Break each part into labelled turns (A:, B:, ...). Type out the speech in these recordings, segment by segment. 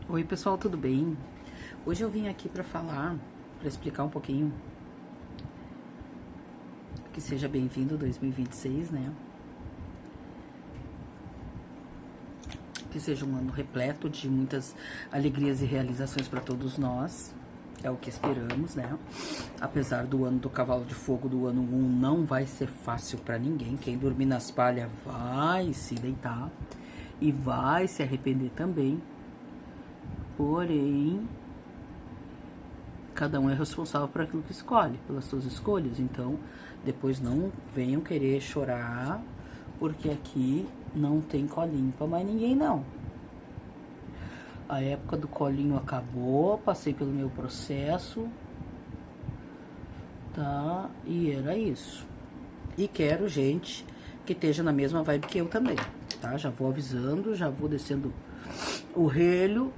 A: Oi pessoal, tudo bem? Hoje eu vim aqui para falar, para explicar um pouquinho, que seja bem-vindo 2026, né? Que seja um ano repleto de muitas alegrias e realizações para todos nós. É o que esperamos, né? Apesar do ano do cavalo de fogo do ano 1 não vai ser fácil para ninguém. Quem dormir nas palhas vai se deitar e vai se arrepender também. Porém, cada um é responsável por aquilo que escolhe, pelas suas escolhas. Então, depois não venham querer chorar, porque aqui não tem colinho pra mais ninguém, não. A época do colinho acabou, passei pelo meu processo, tá? E era isso. E quero gente que esteja na mesma vibe que eu também, tá? Já vou avisando, já vou descendo o relho,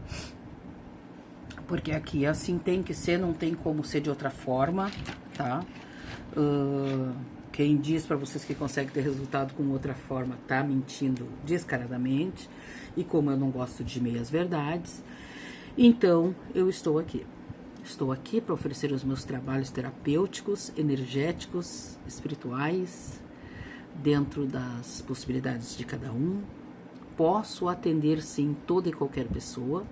A: porque aqui assim tem que ser, não tem como ser de outra forma, tá? Quem diz pra vocês que consegue ter resultado com outra forma tá mentindo descaradamente. E como eu não gosto de meias verdades, então eu estou aqui. Estou aqui para oferecer os meus trabalhos terapêuticos, energéticos, espirituais, dentro das possibilidades de cada um. Posso atender sim toda e qualquer pessoa,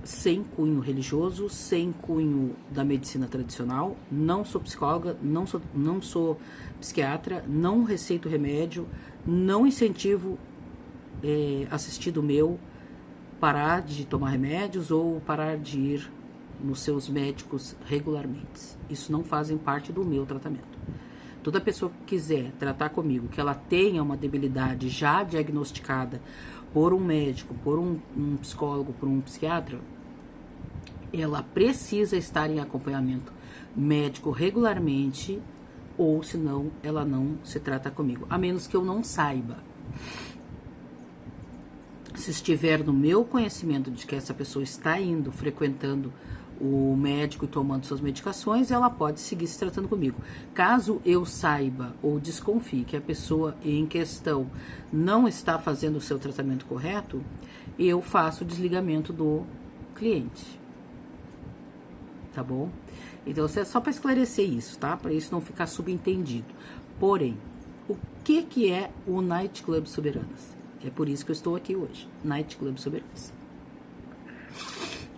A: sem cunho religioso, sem cunho da medicina tradicional. Não sou psicóloga, não sou psiquiatra, não receito remédio, não incentivo assistido meu parar de tomar remédios ou parar de ir nos seus médicos regularmente. Isso não fazem parte do meu tratamento. Toda pessoa que quiser tratar comigo, que ela tenha uma debilidade já diagnosticada por um médico, por um psicólogo, por um psiquiatra, ela precisa estar em acompanhamento médico regularmente, ou senão ela não se trata comigo, a menos que eu não saiba. Se estiver no meu conhecimento de que essa pessoa está indo, frequentando o médico e tomando suas medicações, ela pode seguir se tratando comigo. Caso eu saiba ou desconfie que a pessoa em questão não está fazendo o seu tratamento correto, eu faço o desligamento do cliente. Tá bom? Então, é só para esclarecer isso, tá? Para isso não ficar subentendido. Porém, o que é o Night Club Soberanas? É por isso que eu estou aqui hoje. Night Club Soberanas.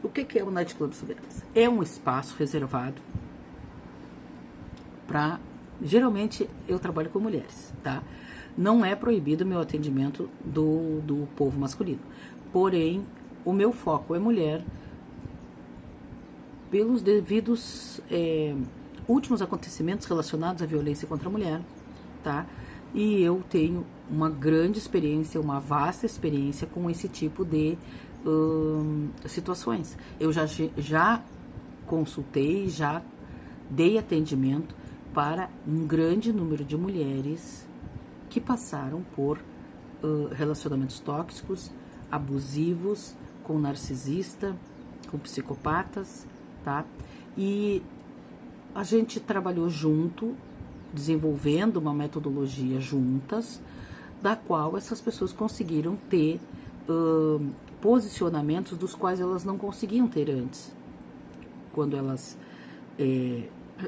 A: O que é o Night Club Soberanas? É um espaço reservado para... Geralmente eu trabalho com mulheres, tá? Não é proibido o meu atendimento do povo masculino. Porém, o meu foco é mulher, pelos devidos últimos acontecimentos relacionados à violência contra a mulher, tá? E eu tenho uma grande experiência, uma vasta experiência com esse tipo de situações. Eu já consultei, já dei atendimento para um grande número de mulheres que passaram por relacionamentos tóxicos, abusivos, com narcisista, com psicopatas, tá? E a gente trabalhou junto, desenvolvendo uma metodologia juntas, da qual essas pessoas conseguiram ter posicionamentos dos quais elas não conseguiam ter antes, quando elas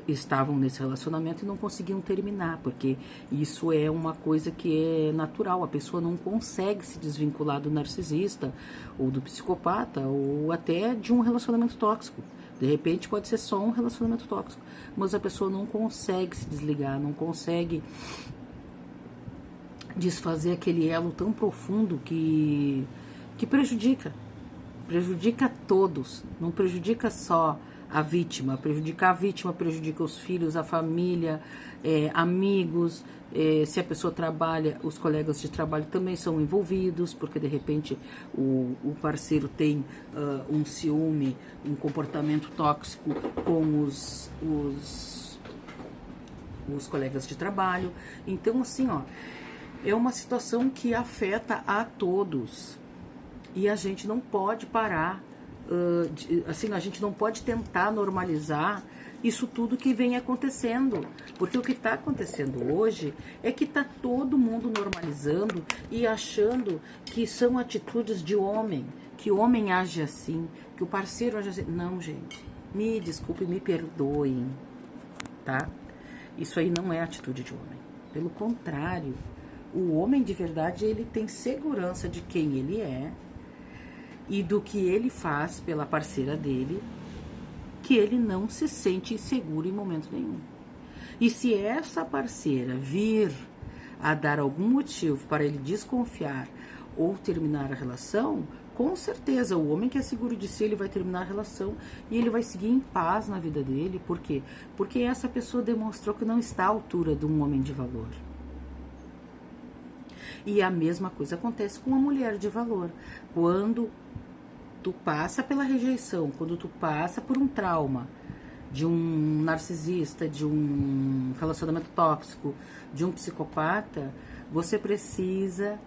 A: estavam nesse relacionamento e não conseguiam terminar, porque isso é uma coisa que é natural, a pessoa não consegue se desvincular do narcisista ou do psicopata ou até de um relacionamento tóxico. De repente pode ser só um relacionamento tóxico, mas a pessoa não consegue se desligar, não consegue desfazer aquele elo tão profundo que prejudica todos, não prejudica só a vítima, prejudica os filhos, a família, amigos, se a pessoa trabalha, os colegas de trabalho também são envolvidos, porque de repente o parceiro tem um ciúme, um comportamento tóxico com os colegas de trabalho. Então, assim, ó, é uma situação que afeta a todos. E a gente não pode parar assim, a gente não pode tentar normalizar isso tudo que vem acontecendo, porque o que está acontecendo hoje é que está todo mundo normalizando e achando que são atitudes de homem, que o homem age assim, que o parceiro age assim. Não, gente, me desculpe, me perdoem, tá? Isso aí não é atitude de homem. Pelo contrário, o homem de verdade, ele tem segurança de quem ele é e do que ele faz pela parceira dele, que ele não se sente inseguro em momento nenhum. E se essa parceira vir a dar algum motivo para ele desconfiar ou terminar a relação, com certeza o homem que é seguro de si, ele vai terminar a relação e ele vai seguir em paz na vida dele. Por quê? Porque essa pessoa demonstrou que não está à altura de um homem de valor. E a mesma coisa acontece com uma mulher de valor. Quando tu passa pela rejeição, quando tu passa por um trauma de um narcisista, de um relacionamento tóxico, de um psicopata, você precisa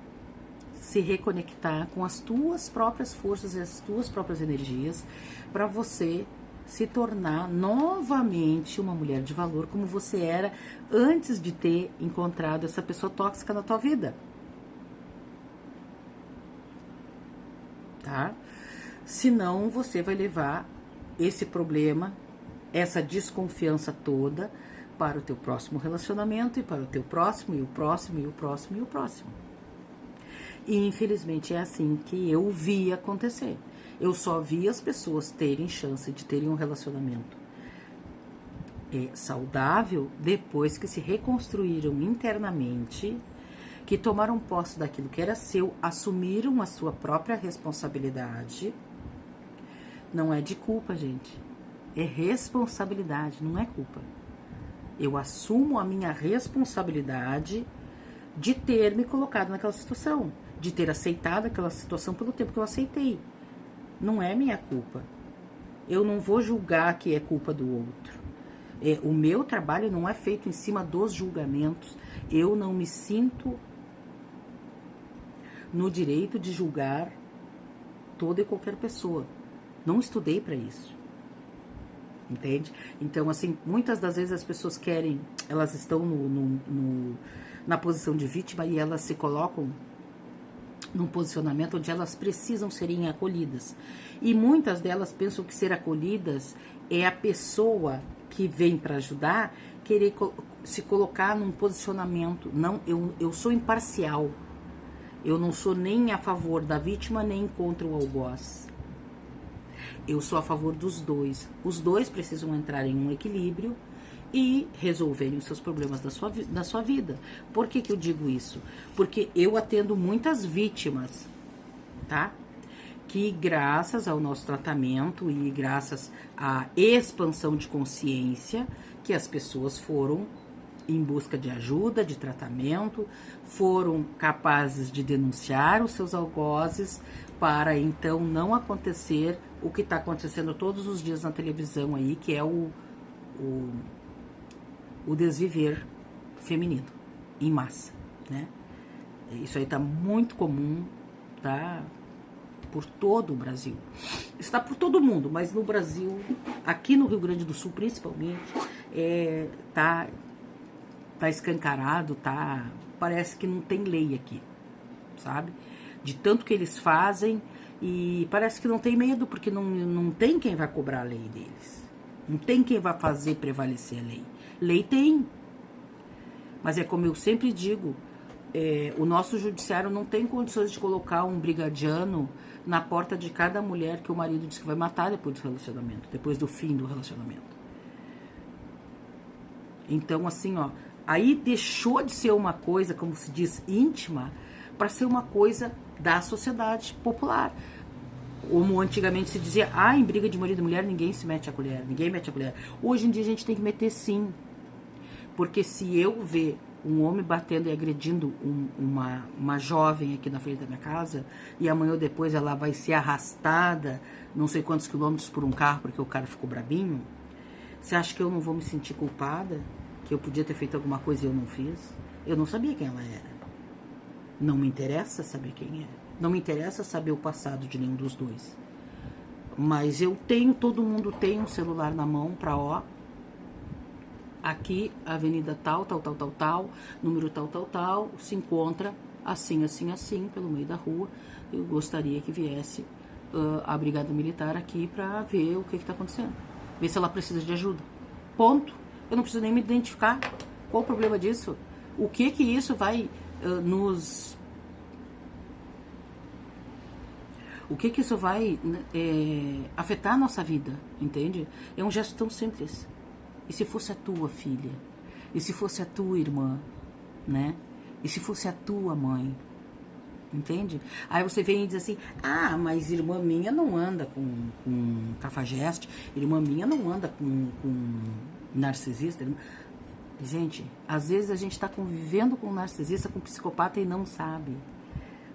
A: se reconectar com as tuas próprias forças e as tuas próprias energias para você se tornar novamente uma mulher de valor como você era antes de ter encontrado essa pessoa tóxica na tua vida. Tá? Senão você vai levar esse problema, essa desconfiança toda para o teu próximo relacionamento e para o teu próximo e o próximo e o próximo e o próximo. E infelizmente é assim que eu vi acontecer. Eu só vi as pessoas terem chance de terem um relacionamento saudável depois que se reconstruíram internamente, que tomaram posse daquilo que era seu, assumiram a sua própria responsabilidade. Não é de culpa, gente. É responsabilidade, não é culpa. Eu assumo a minha responsabilidade de ter me colocado naquela situação, de ter aceitado aquela situação pelo tempo que eu aceitei. Não é minha culpa. Eu não vou julgar que é culpa do outro. O meu trabalho não é feito em cima dos julgamentos. Eu não me sinto no direito de julgar toda e qualquer pessoa. Não estudei para isso. Entende? Então, assim, muitas das vezes as pessoas querem, elas estão na posição de vítima e elas se colocam num posicionamento onde elas precisam serem acolhidas. E muitas delas pensam que ser acolhidas é a pessoa que vem para ajudar querer se colocar num posicionamento. Não, eu sou imparcial. Eu não sou nem a favor da vítima, nem contra o algoz. Eu sou a favor dos dois. Os dois precisam entrar em um equilíbrio e resolverem os seus problemas da sua vida. Por que eu digo isso? Porque eu atendo muitas vítimas, tá? Que graças ao nosso tratamento e graças à expansão de consciência, que as pessoas foram em busca de ajuda, de tratamento, foram capazes de denunciar os seus algozes para então não acontecer o que está acontecendo todos os dias na televisão aí, que é o desviver feminino em massa, né? Isso aí tá muito comum, tá? Por todo o Brasil. Está por todo mundo, mas no Brasil, aqui no Rio Grande do Sul principalmente, tá escancarado, parece que não tem lei aqui, sabe? De tanto que eles fazem e parece que não tem medo, porque não tem quem vai cobrar a lei deles. Não tem quem vai fazer prevalecer a lei. Lei tem. Mas é como eu sempre digo, o nosso judiciário não tem condições de colocar um brigadiano na porta de cada mulher que o marido diz que vai matar depois do relacionamento, depois do fim do relacionamento. Então, assim, ó, aí deixou de ser uma coisa, como se diz, íntima, para ser uma coisa da sociedade popular. Como antigamente se dizia, em briga de marido e mulher ninguém se mete a colher, ninguém mete a colher. Hoje em dia a gente tem que meter sim. Porque se eu ver um homem batendo e agredindo uma jovem aqui na frente da minha casa, e amanhã ou depois ela vai ser arrastada não sei quantos quilômetros por um carro porque o cara ficou brabinho, você acha que eu não vou me sentir culpada? Que eu podia ter feito alguma coisa e eu não fiz? Eu não sabia quem ela era. Não me interessa saber quem é. Não me interessa saber o passado de nenhum dos dois. Mas todo mundo tem um celular na mão pra, ó, aqui, avenida tal, número tal, se encontra assim, assim, assim, pelo meio da rua. Eu gostaria que viesse a Brigada Militar aqui pra ver o que tá acontecendo. Ver se ela precisa de ajuda. Ponto. Eu não preciso nem me identificar. Qual o problema disso? O que isso vai nos... O que isso vai afetar a nossa vida, entende? É um gesto tão simples. E se fosse a tua filha? E se fosse a tua irmã? Né? E se fosse a tua mãe? Entende? Aí você vem e diz assim, ah, mas irmã minha não anda com cafajeste, irmã minha não anda com narcisista. Gente, às vezes a gente está convivendo com um narcisista, com um psicopata e não sabe.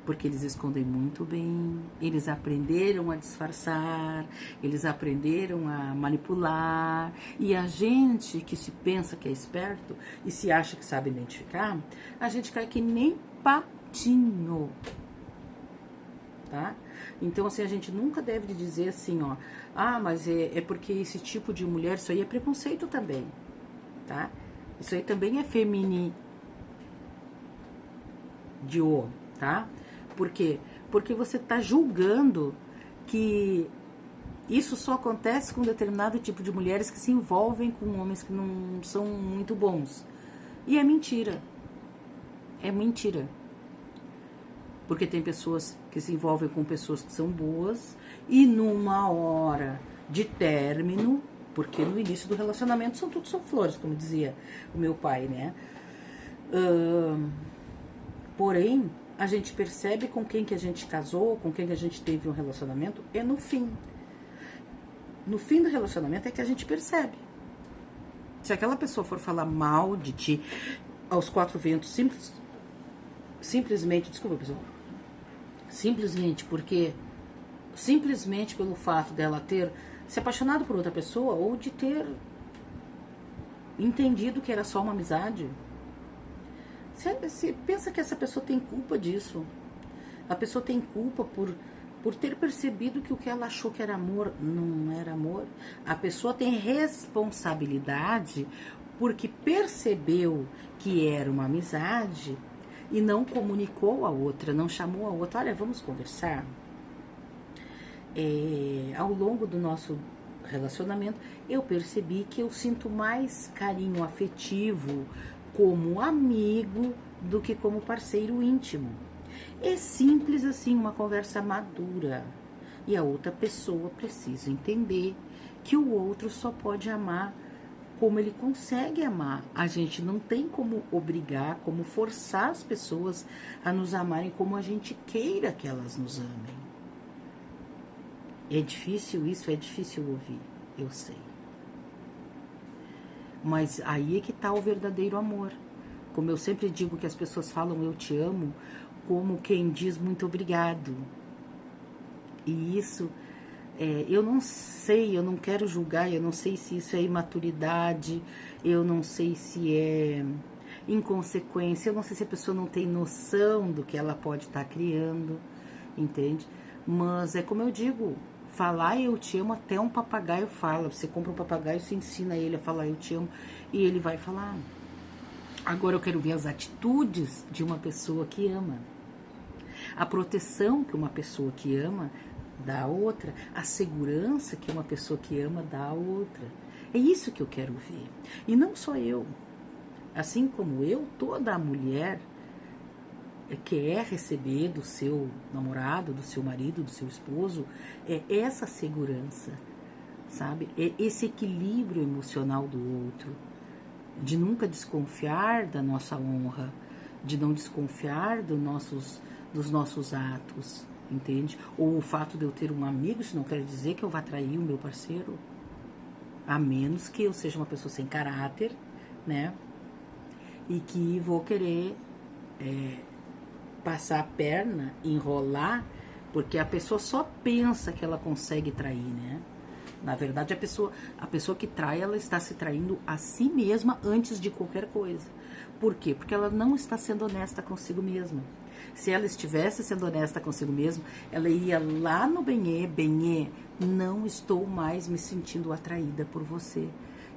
A: Porque eles escondem muito bem, eles aprenderam a disfarçar, eles aprenderam a manipular. E a gente que se pensa que é esperto e se acha que sabe identificar, a gente cai que nem patinho, tá? Então, assim, a gente nunca deve dizer assim, ó, ah, mas é porque esse tipo de mulher, isso aí é preconceito também, tá? Isso aí também é feminidio, tá? Por quê? Porque você está julgando que isso só acontece com determinado tipo de mulheres que se envolvem com homens que não são muito bons. E é mentira. É mentira. Porque tem pessoas que se envolvem com pessoas que são boas e numa hora de término, porque no início do relacionamento são flores, como dizia o meu pai, né? Porém, a gente percebe com quem que a gente casou, com quem que a gente teve um relacionamento, é no fim. No fim do relacionamento é que a gente percebe. Se aquela pessoa for falar mal de ti aos quatro ventos, simplesmente, desculpa, pessoal, simplesmente pelo fato dela ter se apaixonado por outra pessoa ou de ter entendido que era só uma amizade, você pensa que essa pessoa tem culpa disso. A pessoa tem culpa por ter percebido que o que ela achou que era amor não era amor. A pessoa tem responsabilidade porque percebeu que era uma amizade e não comunicou a outra, não chamou a outra. Olha, vamos conversar. Ao longo do nosso relacionamento, eu percebi que eu sinto mais carinho afetivo como amigo do que como parceiro íntimo. É simples assim, uma conversa madura. E a outra pessoa precisa entender que o outro só pode amar como ele consegue amar. A gente não tem como obrigar, como forçar as pessoas a nos amarem como a gente queira que elas nos amem. É difícil isso, é difícil ouvir, eu sei. Mas aí é que está o verdadeiro amor. Como eu sempre digo que as pessoas falam eu te amo, como quem diz muito obrigado. E isso, eu não sei, eu não quero julgar, eu não sei se isso é imaturidade, eu não sei se é inconsequência, eu não sei se a pessoa não tem noção do que ela pode estar criando, entende? Mas é como eu digo, falar eu te amo, até um papagaio fala. Você compra um papagaio, você ensina ele a falar eu te amo e ele vai falar. Agora eu quero ver as atitudes de uma pessoa que ama. A proteção que uma pessoa que ama dá a outra. A segurança que uma pessoa que ama dá a outra. É isso que eu quero ver. E não só eu. Assim como eu, toda a mulher quer receber do seu namorado, do seu marido, do seu esposo, é essa segurança, sabe? É esse equilíbrio emocional do outro, de nunca desconfiar da nossa honra, de não desconfiar dos nossos atos, entende? Ou o fato de eu ter um amigo, isso não quer dizer que eu vá trair o meu parceiro, a menos que eu seja uma pessoa sem caráter, né? E que vou querer passar a perna, enrolar, porque a pessoa só pensa que ela consegue trair, né? Na verdade, a pessoa que trai, ela está se traindo a si mesma antes de qualquer coisa. Por quê? Porque ela não está sendo honesta consigo mesma. Se ela estivesse sendo honesta consigo mesma, ela iria lá no benê, não estou mais me sentindo atraída por você.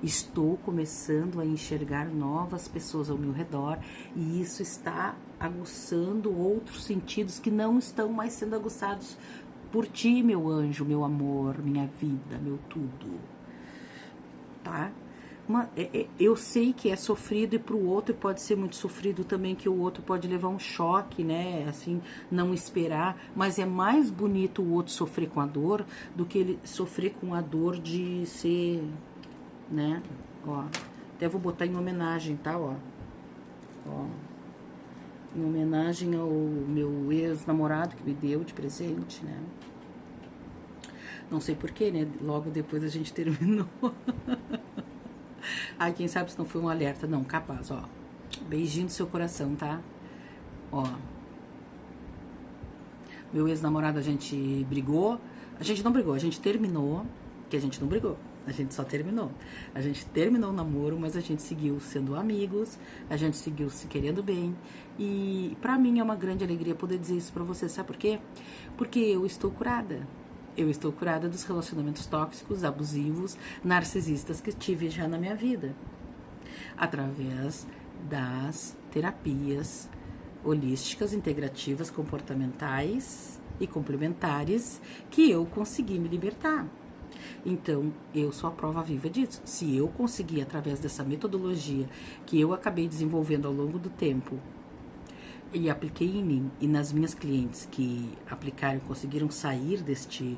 A: Estou começando a enxergar novas pessoas ao meu redor e isso está aguçando outros sentidos que não estão mais sendo aguçados por ti, meu anjo, meu amor, minha vida, meu tudo. Tá? Eu sei que é sofrido e pro outro pode ser muito sofrido também, que o outro pode levar um choque, né, assim, não esperar, mas é mais bonito o outro sofrer com a dor do que ele sofrer com a dor de ser, né, ó, até vou botar em homenagem, tá, ó, em homenagem ao meu ex-namorado que me deu de presente, né, não sei porquê, né, logo depois a gente terminou. Ai, quem sabe se não foi um alerta. Não, capaz, ó. Beijinho do seu coração, tá? Ó. Meu ex-namorado, a gente brigou. A gente não brigou, a gente terminou. Que a gente não brigou. A gente só terminou. A gente terminou o namoro, mas a gente seguiu sendo amigos. A gente seguiu se querendo bem. E pra mim é uma grande alegria poder dizer isso pra você. Sabe por quê? Porque eu estou curada. Eu estou curada dos relacionamentos tóxicos, abusivos, narcisistas que tive já na minha vida. Através das terapias holísticas, integrativas, comportamentais e complementares que eu consegui me libertar. Então, eu sou a prova viva disso. Se eu conseguir, através dessa metodologia que eu acabei desenvolvendo ao longo do tempo, e apliquei em mim e nas minhas clientes que aplicaram, conseguiram sair deste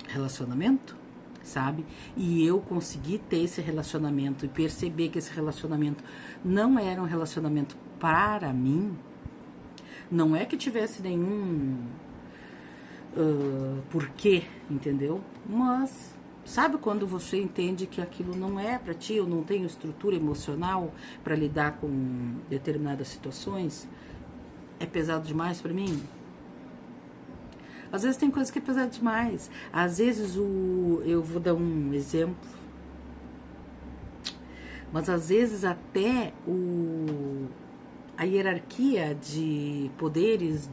A: relacionamento, sabe? E eu consegui ter esse relacionamento e perceber que esse relacionamento não era um relacionamento para mim, não é que tivesse nenhum porquê, entendeu? Mas sabe quando você entende que aquilo não é para ti, eu não tenho estrutura emocional para lidar com determinadas situações? É pesado demais para mim? Às vezes tem coisa que é pesada demais. Às vezes eu vou dar um exemplo, mas às vezes até a hierarquia de poderes,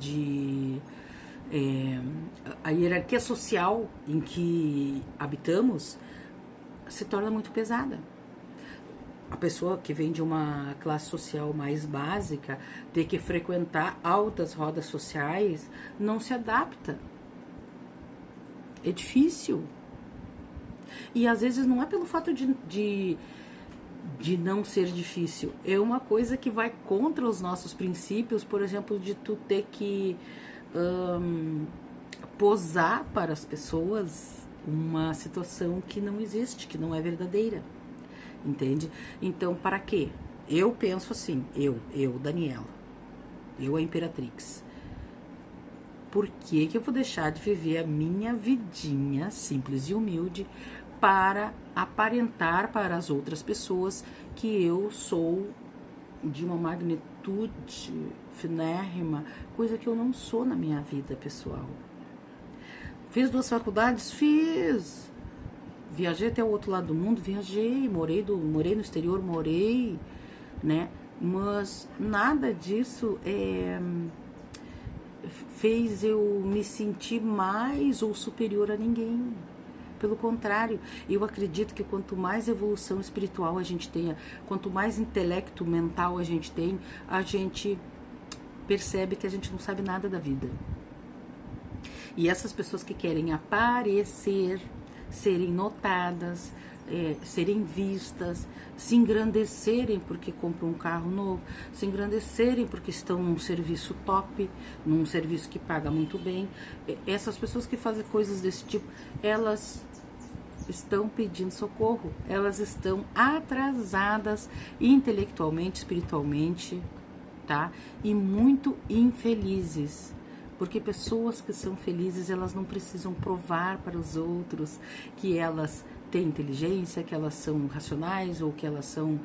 A: a hierarquia social em que habitamos se torna muito pesada. A pessoa que vem de uma classe social mais básica, ter que frequentar altas rodas sociais, não se adapta. É difícil. E às vezes não é pelo fato de não ser difícil, é uma coisa que vai contra os nossos princípios, por exemplo, de tu ter que posar para as pessoas uma situação que não existe, que não é verdadeira, entende? Então, para quê? Eu penso assim, eu, Daniela, eu, a Imperatrix, por que eu vou deixar de viver a minha vidinha simples e humilde para aparentar para as outras pessoas que eu sou de uma magnitude finérrima, coisa que eu não sou na minha vida pessoal. Fiz 2 faculdades? Fiz. Viajei até o outro lado do mundo? Viajei. Morei no exterior? Morei, né? Mas nada disso fez eu me sentir mais ou superior a ninguém. Pelo contrário, eu acredito que quanto mais evolução espiritual a gente tenha, quanto mais intelecto mental a gente tem, a gente percebe que a gente não sabe nada da vida. E essas pessoas que querem aparecer, serem notadas, serem vistas, se engrandecerem porque compram um carro novo, se engrandecerem porque estão num serviço top, num serviço que paga muito bem, essas pessoas que fazem coisas desse tipo, elas estão pedindo socorro, elas estão atrasadas intelectualmente, espiritualmente, tá? E muito infelizes. Porque pessoas que são felizes, elas não precisam provar para os outros que elas têm inteligência, que elas são racionais ou que elas são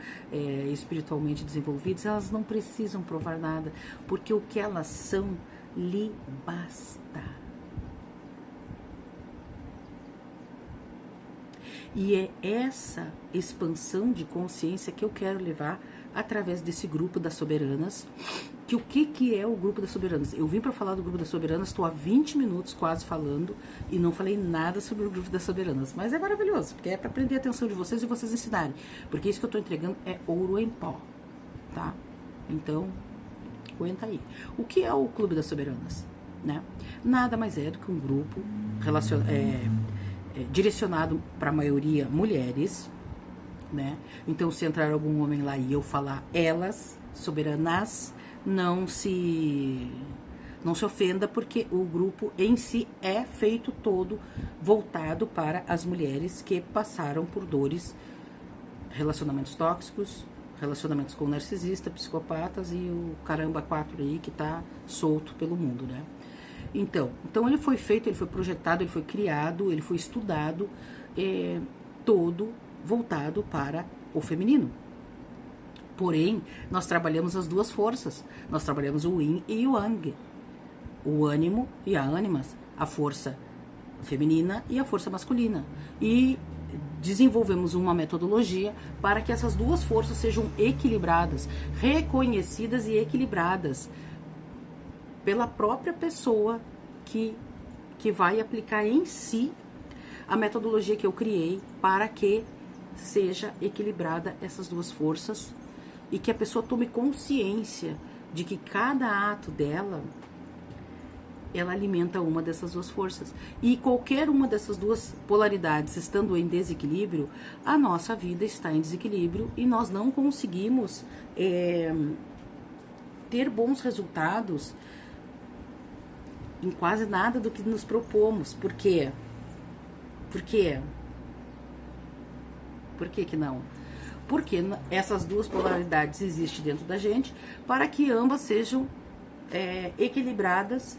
A: espiritualmente desenvolvidas. Elas não precisam provar nada, porque o que elas são lhe basta. E é essa expansão de consciência que eu quero levar através desse grupo das soberanas, que o que é o Grupo das Soberanas. Eu vim para falar do Grupo das Soberanas, estou há 20 minutos quase falando e não falei nada sobre o Grupo das Soberanas. Mas é maravilhoso, porque é para prender a atenção de vocês e vocês ensinarem. Porque isso que eu estou entregando é ouro em pó, tá? Então, aguenta aí. O que é o Clube das Soberanas? Né? Nada mais é do que um grupo direcionado para a maioria mulheres, né? Então, se entrar algum homem lá e eu falar elas, soberanas, não se ofenda, porque o grupo em si é feito todo voltado para as mulheres que passaram por dores, relacionamentos tóxicos, relacionamentos com narcisistas, psicopatas e o caramba 4 aí que tá solto pelo mundo, né? Então ele foi feito, ele foi projetado, ele foi criado, ele foi estudado, todo voltado para o feminino. Porém, nós trabalhamos as duas forças. Nós trabalhamos o yin e o yang. O ânimo e a ânimas. A força feminina e a força masculina. E desenvolvemos uma metodologia para que essas duas forças sejam equilibradas, reconhecidas e equilibradas pela própria pessoa que vai aplicar em si a metodologia que eu criei para que seja equilibrada essas duas forças e que a pessoa tome consciência de que cada ato dela, ela alimenta uma dessas duas forças. E qualquer uma dessas duas polaridades estando em desequilíbrio, a nossa vida está em desequilíbrio e nós não conseguimos ter bons resultados em quase nada do que nos propomos. Por quê? Por quê? Por que que não? Porque essas duas polaridades existem dentro da gente para que ambas sejam equilibradas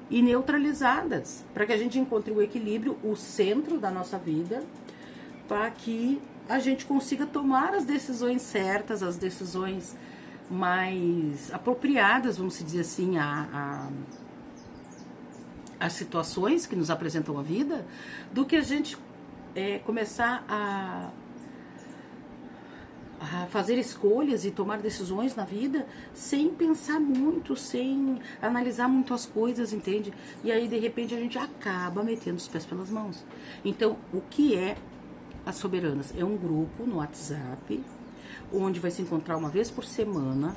A: e neutralizadas, para que a gente encontre o equilíbrio, o centro da nossa vida, para que a gente consiga tomar as decisões certas, as decisões mais apropriadas, vamos dizer assim, as situações que nos apresentam a vida, do que a gente começar a fazer escolhas e tomar decisões na vida sem pensar muito, sem analisar muito as coisas, entende? E aí, de repente, a gente acaba metendo os pés pelas mãos. Então, o que é as Soberanas? É um grupo no WhatsApp, onde vai se encontrar uma vez por semana,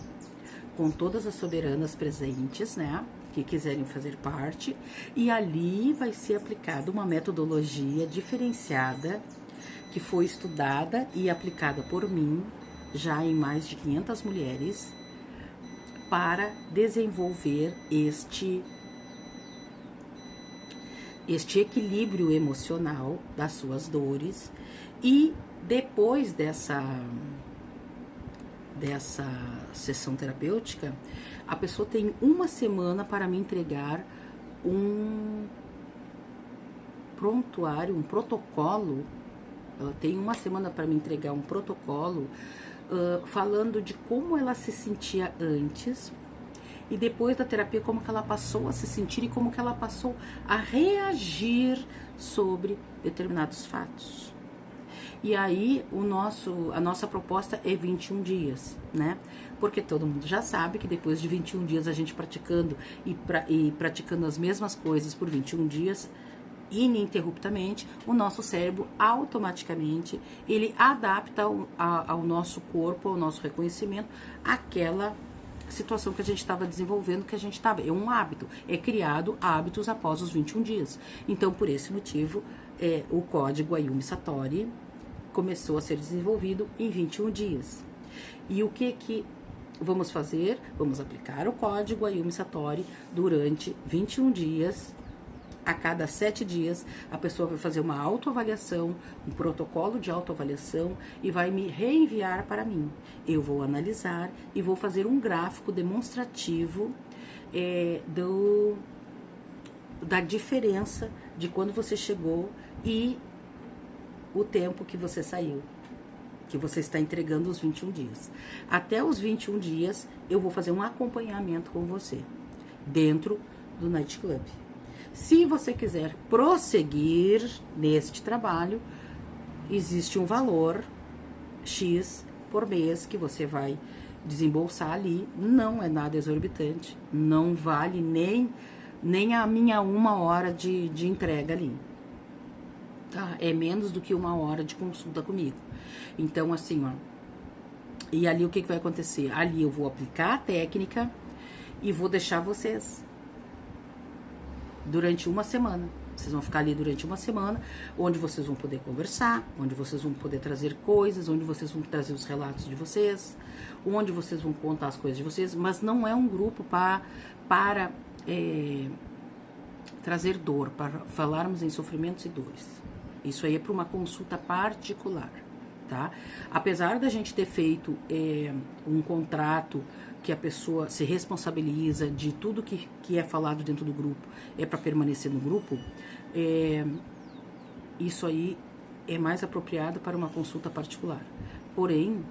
A: com todas as soberanas presentes, né? Que quiserem fazer parte. E ali vai ser aplicada uma metodologia diferenciada, que foi estudada e aplicada por mim, já em mais de 500 mulheres, para desenvolver este equilíbrio emocional das suas dores. E depois dessa sessão terapêutica, a pessoa tem uma semana para me entregar um prontuário, um protocolo. Ela tem uma semana para me entregar um protocolo falando de como ela se sentia antes e depois da terapia, como que ela passou a se sentir e como que ela passou a reagir sobre determinados fatos. E aí a nossa proposta é 21 dias, né? Porque todo mundo já sabe que depois de 21 dias a gente praticando e praticando as mesmas coisas por 21 dias, ininterruptamente, o nosso cérebro automaticamente ele adapta ao nosso corpo, ao nosso reconhecimento, aquela situação que a gente estava desenvolvendo, que a gente estava, é um hábito, é criado hábitos após os 21 dias. Então, por esse motivo, o código Ayumi Satori começou a ser desenvolvido em 21 dias. E o que vamos fazer? Vamos aplicar o código Ayumi Satori durante 21 dias. A cada 7 dias, a pessoa vai fazer uma autoavaliação, um protocolo de autoavaliação e vai me reenviar para mim. Eu vou analisar e vou fazer um gráfico demonstrativo da diferença de quando você chegou e o tempo que você saiu, que você está entregando os 21 dias. Até os 21 dias, eu vou fazer um acompanhamento com você, dentro do Night Club. Se você quiser prosseguir neste trabalho, existe um valor X por mês que você vai desembolsar ali, não é nada exorbitante, não vale nem a minha 1 hora de entrega ali, tá? É menos do que 1 hora de consulta comigo. Então, assim, ó, e ali o que vai acontecer? Ali eu vou aplicar a técnica e vou deixar vocês durante 1 semana. Vocês vão ficar ali durante 1 semana, onde vocês vão poder conversar, onde vocês vão poder trazer coisas, onde vocês vão trazer os relatos de vocês, onde vocês vão contar as coisas de vocês, mas não é um grupo para trazer dor, para falarmos em sofrimentos e dores. Isso aí é para uma consulta particular, tá? Apesar da gente ter feito um contrato que a pessoa se responsabiliza de tudo que é falado dentro do grupo, é para permanecer no grupo, isso aí é mais apropriado para uma consulta particular. Porém,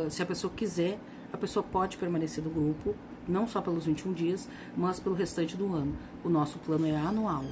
A: se a pessoa quiser, a pessoa pode permanecer no grupo, não só pelos 21 dias, mas pelo restante do ano. O nosso plano é anual.